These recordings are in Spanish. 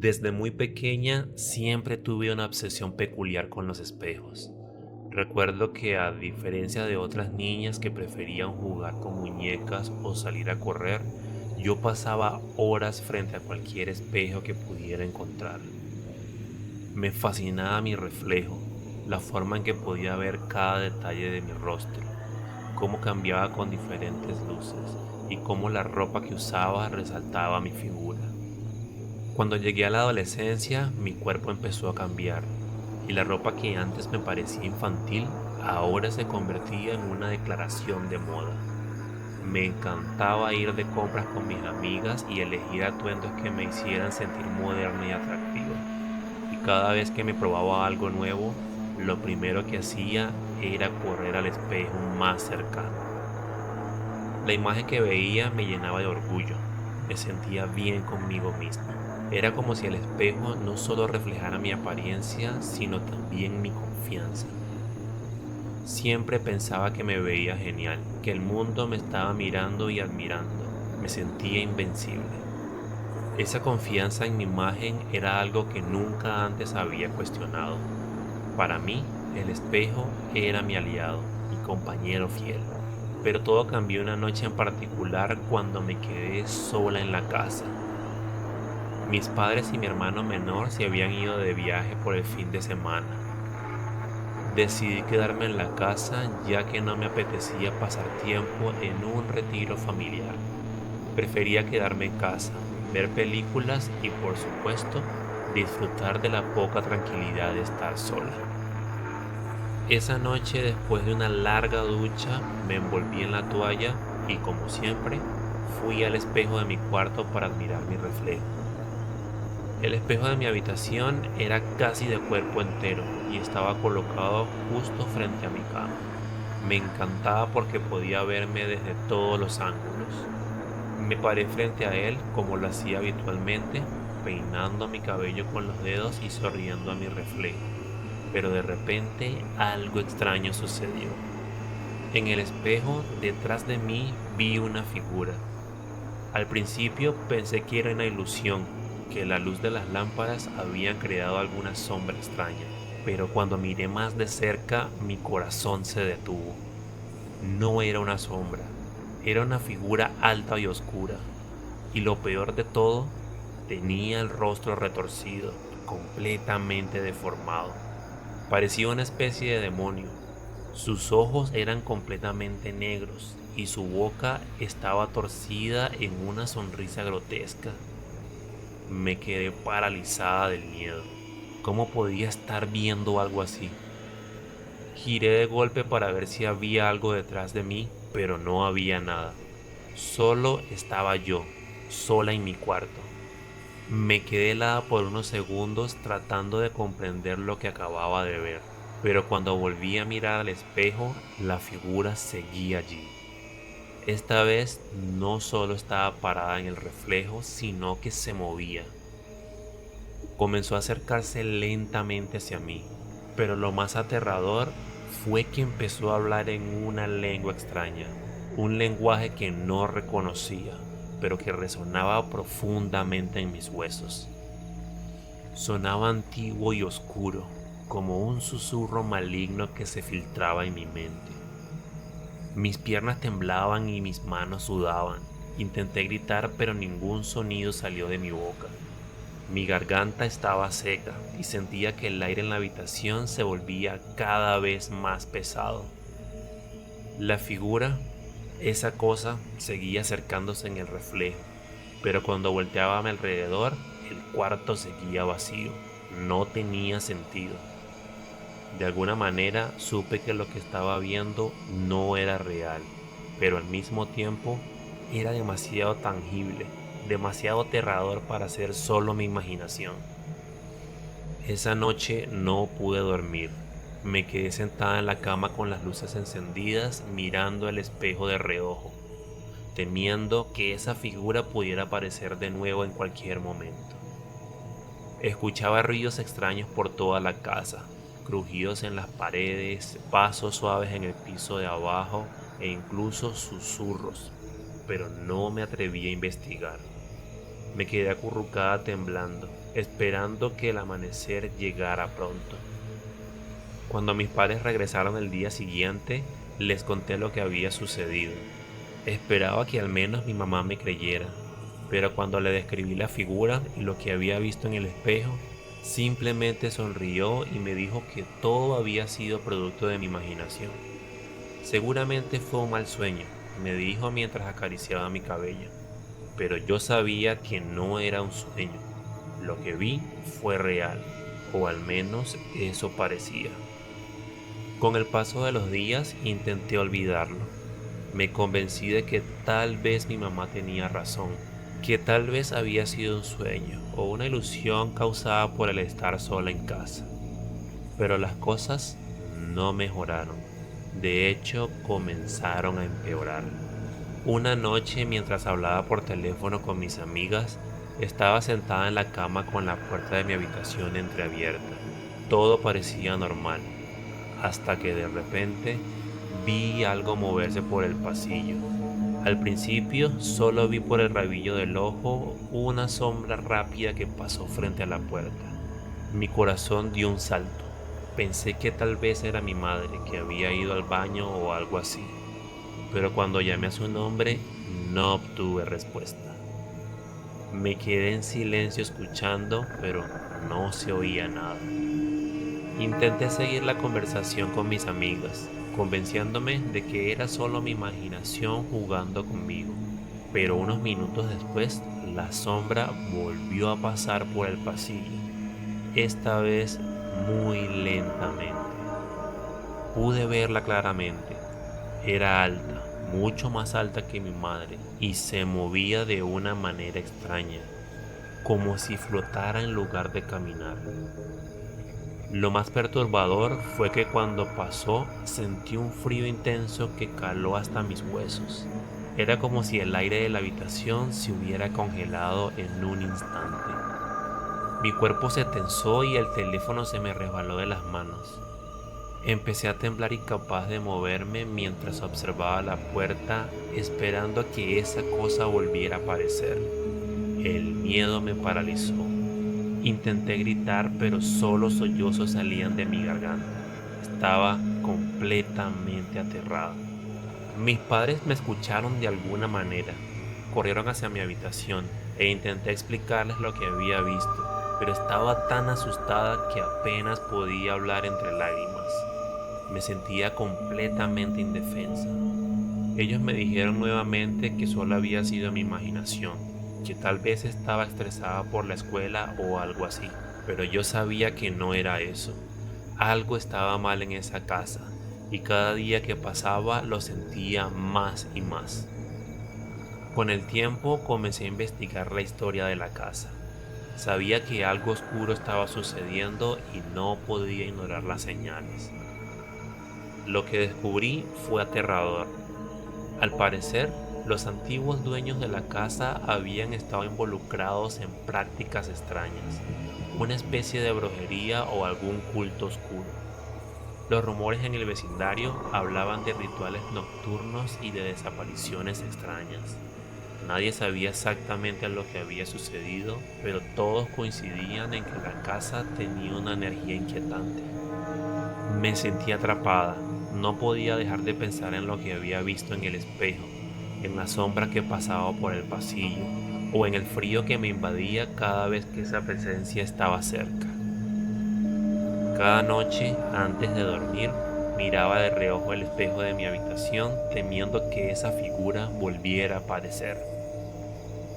Desde muy pequeña siempre tuve una obsesión peculiar con los espejos. Recuerdo que a diferencia de otras niñas que preferían jugar con muñecas o salir a correr, yo pasaba horas frente a cualquier espejo que pudiera encontrar. Me fascinaba mi reflejo, la forma en que podía ver cada detalle de mi rostro, cómo cambiaba con diferentes luces y cómo la ropa que usaba resaltaba mi figura. Cuando llegué a la adolescencia, mi cuerpo empezó a cambiar y la ropa que antes me parecía infantil ahora se convertía en una declaración de moda. Me encantaba ir de compras con mis amigas y elegir atuendos que me hicieran sentir moderna y atractiva. Y cada vez que me probaba algo nuevo, lo primero que hacía era correr al espejo más cercano. La imagen que veía me llenaba de orgullo, me sentía bien conmigo mismo. Era como si el espejo no solo reflejara mi apariencia, sino también mi confianza. Siempre pensaba que me veía genial, que el mundo me estaba mirando y admirando. Me sentía invencible. Esa confianza en mi imagen era algo que nunca antes había cuestionado. Para mí, el espejo era mi aliado, mi compañero fiel. Pero todo cambió una noche en particular cuando me quedé sola en la casa. Mis padres y mi hermano menor se habían ido de viaje por el fin de semana. Decidí quedarme en la casa ya que no me apetecía pasar tiempo en un retiro familiar. Prefería quedarme en casa, ver películas y, por supuesto, disfrutar de la poca tranquilidad de estar sola. Esa noche, después de una larga ducha, me envolví en la toalla y, como siempre, fui al espejo de mi cuarto para admirar mi reflejo. El espejo de mi habitación era casi de cuerpo entero y estaba colocado justo frente a mi cama. Me encantaba porque podía verme desde todos los ángulos. Me paré frente a él como lo hacía habitualmente, peinando mi cabello con los dedos y sonriendo a mi reflejo. Pero de repente algo extraño sucedió. En el espejo, detrás de mí, vi una figura. Al principio pensé que era una ilusión, que la luz de las lámparas había creado alguna sombra extraña, pero cuando miré más de cerca, mi corazón se detuvo. No era una sombra, era una figura alta y oscura, y lo peor de todo, tenía el rostro retorcido, completamente deformado. Parecía una especie de demonio. Sus ojos eran completamente negros y su boca estaba torcida en una sonrisa grotesca. Me quedé paralizada del miedo. ¿Cómo podía estar viendo algo así? Giré de golpe para ver si había algo detrás de mí, pero no había nada. Solo estaba yo, sola en mi cuarto. Me quedé helada por unos segundos tratando de comprender lo que acababa de ver, pero cuando volví a mirar al espejo, la figura seguía allí. Esta vez no solo estaba parada en el reflejo, sino que se movía. Comenzó a acercarse lentamente hacia mí, pero lo más aterrador fue que empezó a hablar en una lengua extraña, un lenguaje que no reconocía, pero que resonaba profundamente en mis huesos. Sonaba antiguo y oscuro, como un susurro maligno que se filtraba en mi mente. Mis piernas temblaban y mis manos sudaban. Intenté gritar, pero ningún sonido salió de mi boca. Mi garganta estaba seca y sentía que el aire en la habitación se volvía cada vez más pesado. La figura, esa cosa, seguía acercándose en el reflejo, pero cuando volteaba a mi alrededor, el cuarto seguía vacío. No tenía sentido. De alguna manera supe que lo que estaba viendo no era real, pero al mismo tiempo era demasiado tangible, demasiado aterrador para ser solo mi imaginación. Esa noche no pude dormir. Me quedé sentada en la cama con las luces encendidas, mirando el espejo de reojo, temiendo que esa figura pudiera aparecer de nuevo en cualquier momento. Escuchaba ruidos extraños por toda la casa, crujidos en las paredes, pasos suaves en el piso de abajo e incluso susurros, pero no me atreví a investigar. Me quedé acurrucada temblando, esperando que el amanecer llegara pronto. Cuando mis padres regresaron el día siguiente, les conté lo que había sucedido. Esperaba que al menos mi mamá me creyera, pero cuando le describí la figura y lo que había visto en el espejo, simplemente sonrió y me dijo que todo había sido producto de mi imaginación. Seguramente fue un mal sueño, me dijo mientras acariciaba mi cabello, pero yo sabía que no era un sueño. Lo que vi fue real, o al menos eso parecía. Con el paso de los días intenté olvidarlo. Me convencí de que tal vez mi mamá tenía razón, que tal vez había sido un sueño o una ilusión causada por el estar sola en casa. Pero las cosas no mejoraron. De hecho, comenzaron a empeorar. Una noche, mientras hablaba por teléfono con mis amigas, estaba sentada en la cama con la puerta de mi habitación entreabierta. Todo parecía normal, hasta que de repente vi algo moverse por el pasillo. Al principio solo vi por el rabillo del ojo una sombra rápida que pasó frente a la puerta. Mi corazón dio un salto. Pensé que tal vez era mi madre que había ido al baño o algo así, pero cuando llamé a su nombre no obtuve respuesta. Me quedé en silencio escuchando, pero no se oía nada. Intenté seguir la conversación con mis amigas, convenciéndome de que era solo mi imaginación jugando conmigo. Pero unos minutos después, la sombra volvió a pasar por el pasillo, esta vez muy lentamente. Pude verla claramente. Era alta, mucho más alta que mi madre, y se movía de una manera extraña, como si flotara en lugar de caminar. Lo más perturbador fue que cuando pasó sentí un frío intenso que caló hasta mis huesos. Era como si el aire de la habitación se hubiera congelado en un instante. Mi cuerpo se tensó y el teléfono se me resbaló de las manos. Empecé a temblar incapaz de moverme mientras observaba la puerta, esperando a que esa cosa volviera a aparecer. El miedo me paralizó. Intenté gritar, pero solo sollozos salían de mi garganta. Estaba completamente aterrado. Mis padres me escucharon de alguna manera. Corrieron hacia mi habitación e intenté explicarles lo que había visto, pero estaba tan asustada que apenas podía hablar entre lágrimas. Me sentía completamente indefensa. Ellos me dijeron nuevamente que solo había sido mi imaginación, que tal vez estaba estresada por la escuela o algo así, pero yo sabía que no era eso. Algo estaba mal en esa casa, y cada día que pasaba lo sentía más y más. Con el tiempo comencé a investigar la historia de la casa. Sabía que algo oscuro estaba sucediendo y no podía ignorar las señales. Lo que descubrí fue aterrador. Al parecer, los antiguos dueños de la casa habían estado involucrados en prácticas extrañas, una especie de brujería o algún culto oscuro. Los rumores en el vecindario hablaban de rituales nocturnos y de desapariciones extrañas. Nadie sabía exactamente lo que había sucedido, pero todos coincidían en que la casa tenía una energía inquietante. Me sentí atrapada. No podía dejar de pensar en lo que había visto en el espejo, en la sombra que pasaba por el pasillo, o en el frío que me invadía cada vez que esa presencia estaba cerca. Cada noche, antes de dormir, miraba de reojo el espejo de mi habitación, temiendo que esa figura volviera a aparecer.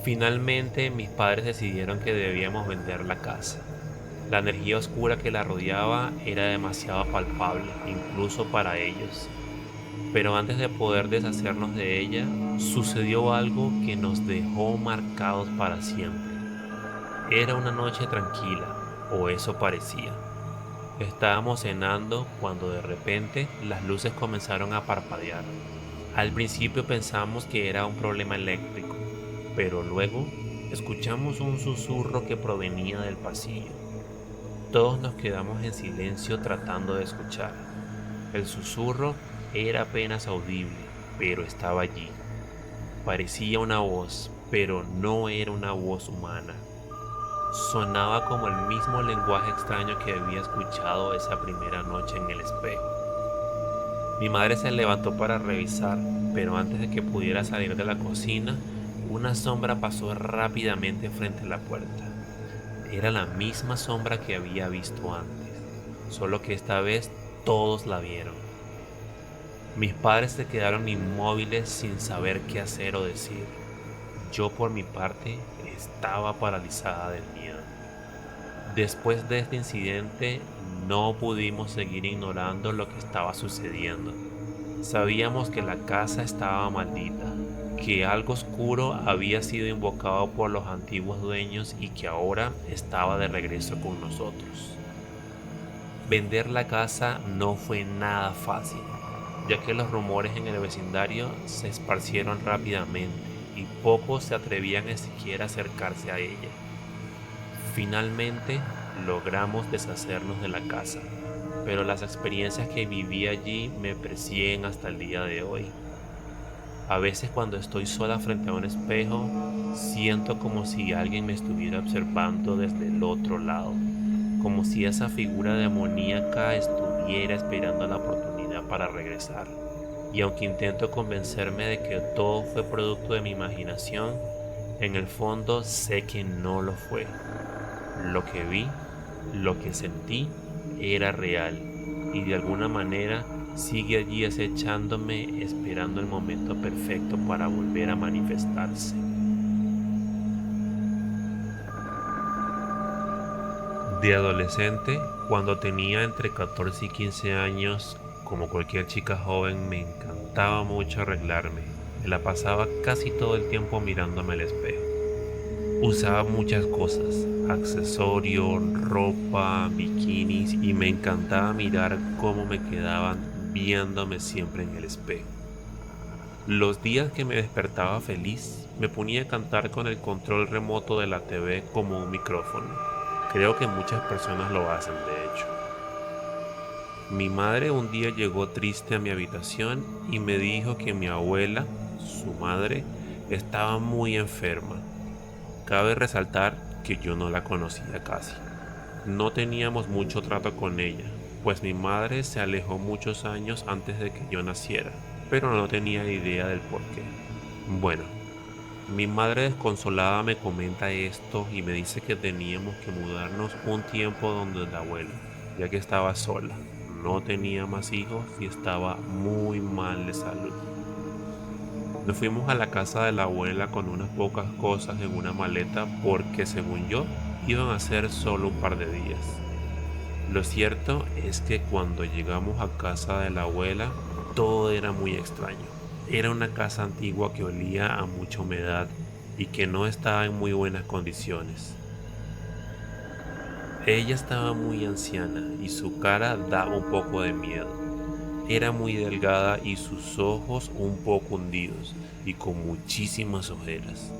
Finalmente, mis padres decidieron que debíamos vender la casa. La energía oscura que la rodeaba era demasiado palpable, incluso para ellos. Pero antes de poder deshacernos de ella, sucedió algo que nos dejó marcados para siempre. Era una noche tranquila, o eso parecía. Estábamos cenando cuando de repente las luces comenzaron a parpadear. Al principio pensamos que era un problema eléctrico, pero luego escuchamos un susurro que provenía del pasillo. Todos nos quedamos en silencio tratando de escuchar. El susurro era apenas audible, pero estaba allí. Parecía una voz, pero no era una voz humana. Sonaba como el mismo lenguaje extraño que había escuchado esa primera noche en el espejo. Mi madre se levantó para revisar, pero antes de que pudiera salir de la cocina, una sombra pasó rápidamente frente a la puerta. Era la misma sombra que había visto antes, solo que esta vez todos la vieron. Mis padres se quedaron inmóviles sin saber qué hacer o decir. Yo por mi parte estaba paralizada del miedo. Después de este incidente no pudimos seguir ignorando lo que estaba sucediendo. Sabíamos que la casa estaba maldita, que algo oscuro había sido invocado por los antiguos dueños y que ahora estaba de regreso con nosotros. Vender la casa no fue nada fácil, ya que los rumores en el vecindario se esparcieron rápidamente y pocos se atrevían a siquiera acercarse a ella. Finalmente logramos deshacernos de la casa, pero las experiencias que viví allí me persiguen hasta el día de hoy. A veces cuando estoy sola frente a un espejo, siento como si alguien me estuviera observando desde el otro lado, como si esa figura demoníaca estuviera esperando la oportunidad para regresar. Y aunque intento convencerme de que todo fue producto de mi imaginación, en el fondo sé que no lo fue. Lo que vi, lo que sentí, era real y de alguna manera sigue allí acechándome, esperando el momento perfecto para volver a manifestarse. De adolescente, cuando tenía entre 14 y 15 años, como cualquier chica joven, me encantaba mucho arreglarme. Me la pasaba casi todo el tiempo mirándome al espejo. Usaba muchas cosas, accesorios, ropa, bikinis, y me encantaba mirar cómo me quedaban viéndome siempre en el espejo. Los días que me despertaba feliz, me ponía a cantar con el control remoto de la TV como un micrófono. Creo que muchas personas lo hacen, de hecho. Mi madre un día llegó triste a mi habitación y me dijo que mi abuela, su madre, estaba muy enferma. Cabe resaltar que yo no la conocía casi. No teníamos mucho trato con ella, pues mi madre se alejó muchos años antes de que yo naciera, pero no tenía idea del por qué. Bueno, mi madre desconsolada me comenta esto y me dice que teníamos que mudarnos un tiempo donde la abuela, ya que estaba sola, no tenía más hijos y estaba muy mal de salud. Nos fuimos a la casa de la abuela con unas pocas cosas en una maleta porque, según yo, iban a ser solo un par de días. Lo cierto es que cuando llegamos a casa de la abuela, todo era muy extraño. Era una casa antigua que olía a mucha humedad y que no estaba en muy buenas condiciones. Ella estaba muy anciana y su cara daba un poco de miedo. Era muy delgada y sus ojos un poco hundidos y con muchísimas ojeras.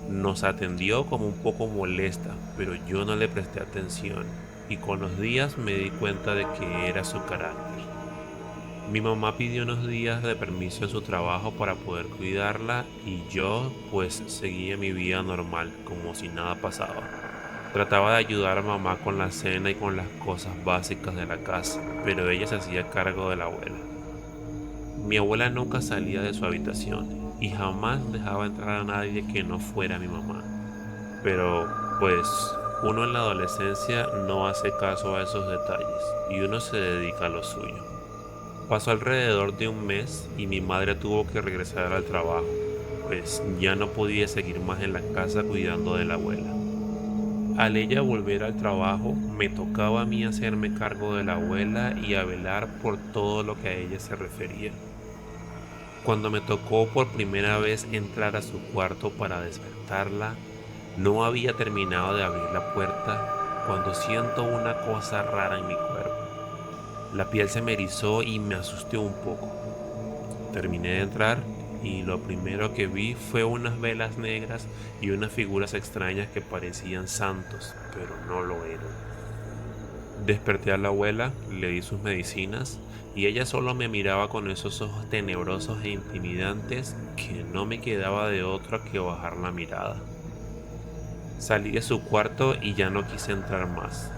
Nos atendió como un poco molesta, pero yo no le presté atención y con los días me di cuenta de que era su carácter. Mi mamá pidió unos días de permiso en su trabajo para poder cuidarla y yo pues seguía mi vida normal como si nada pasaba. Trataba de ayudar a mamá con la cena y con las cosas básicas de la casa, pero ella se hacía cargo de la abuela. Mi abuela nunca salía de su habitación y jamás dejaba entrar a nadie que no fuera mi mamá. Pero, pues, uno en la adolescencia no hace caso a esos detalles y uno se dedica a lo suyo. Pasó alrededor de un mes y mi madre tuvo que regresar al trabajo, pues ya no podía seguir más en la casa cuidando de la abuela. Al ella volver al trabajo, me tocaba a mí hacerme cargo de la abuela y a velar por todo lo que a ella se refería. Cuando me tocó por primera vez entrar a su cuarto para despertarla, no había terminado de abrir la puerta cuando siento una cosa rara en mi cuerpo. La piel se me erizó y me asusté un poco. Terminé de entrar y lo primero que vi fue unas velas negras y unas figuras extrañas que parecían santos, pero no lo eran. Desperté a la abuela, le di sus medicinas y ella solo me miraba con esos ojos tenebrosos e intimidantes que no me quedaba de otra que bajar la mirada. Salí de su cuarto y ya no quise entrar más.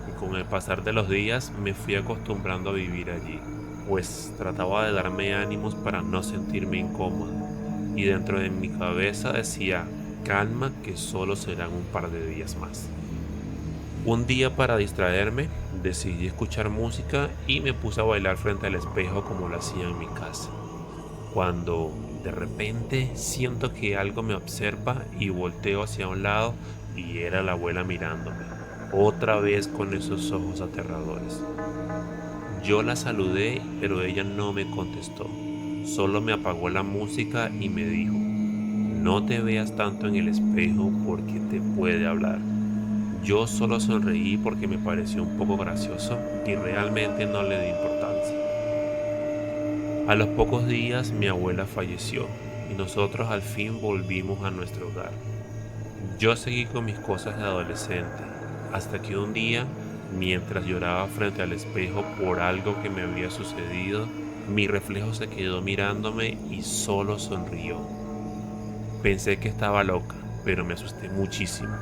Y con el pasar de los días me fui acostumbrando a vivir allí, pues trataba de darme ánimos para no sentirme incómodo. Y dentro de mi cabeza decía, calma que solo serán un par de días más. Un día para distraerme, decidí escuchar música y me puse a bailar frente al espejo como lo hacía en mi casa. Cuando de repente siento que algo me observa y volteo hacia un lado y era la abuela mirándome, otra vez con esos ojos aterradores. Yo la saludé, pero ella no me contestó. Solo me apagó la música y me dijo, no te veas tanto en el espejo porque te puede hablar. Yo solo sonreí porque me pareció un poco gracioso y realmente no le di importancia. A los pocos días mi abuela falleció y nosotros al fin volvimos a nuestro hogar. Yo seguí con mis cosas de adolescente, hasta que un día, mientras lloraba frente al espejo por algo que me había sucedido, mi reflejo se quedó mirándome y solo sonrió. Pensé que estaba loca, pero me asusté muchísimo.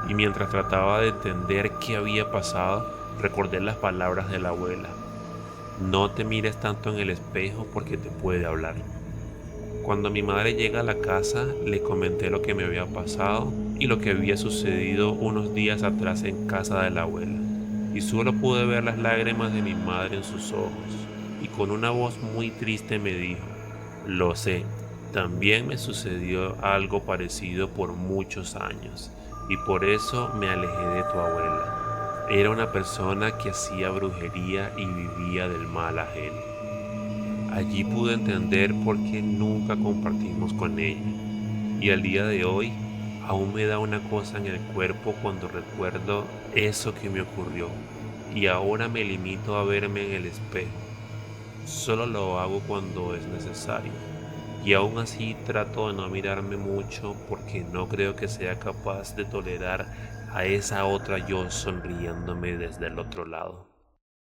Y mientras trataba de entender qué había pasado, recordé las palabras de la abuela. No te mires tanto en el espejo porque te puede hablar. Cuando mi madre llega a la casa, le comenté lo que me había pasado y lo que había sucedido unos días atrás en casa de la abuela. Y solo pude ver las lágrimas de mi madre en sus ojos. Y con una voz muy triste me dijo, lo sé, también me sucedió algo parecido por muchos años. Y por eso me alejé de tu abuela. Era una persona que hacía brujería y vivía del mal ajeno. Allí pude entender por qué nunca compartimos con ella. Y al día de hoy, aún me da una cosa en el cuerpo cuando recuerdo eso que me ocurrió. Y ahora me limito a verme en el espejo. Solo lo hago cuando es necesario. Y aún así trato de no mirarme mucho porque no creo que sea capaz de tolerar a esa otra yo sonriéndome desde el otro lado.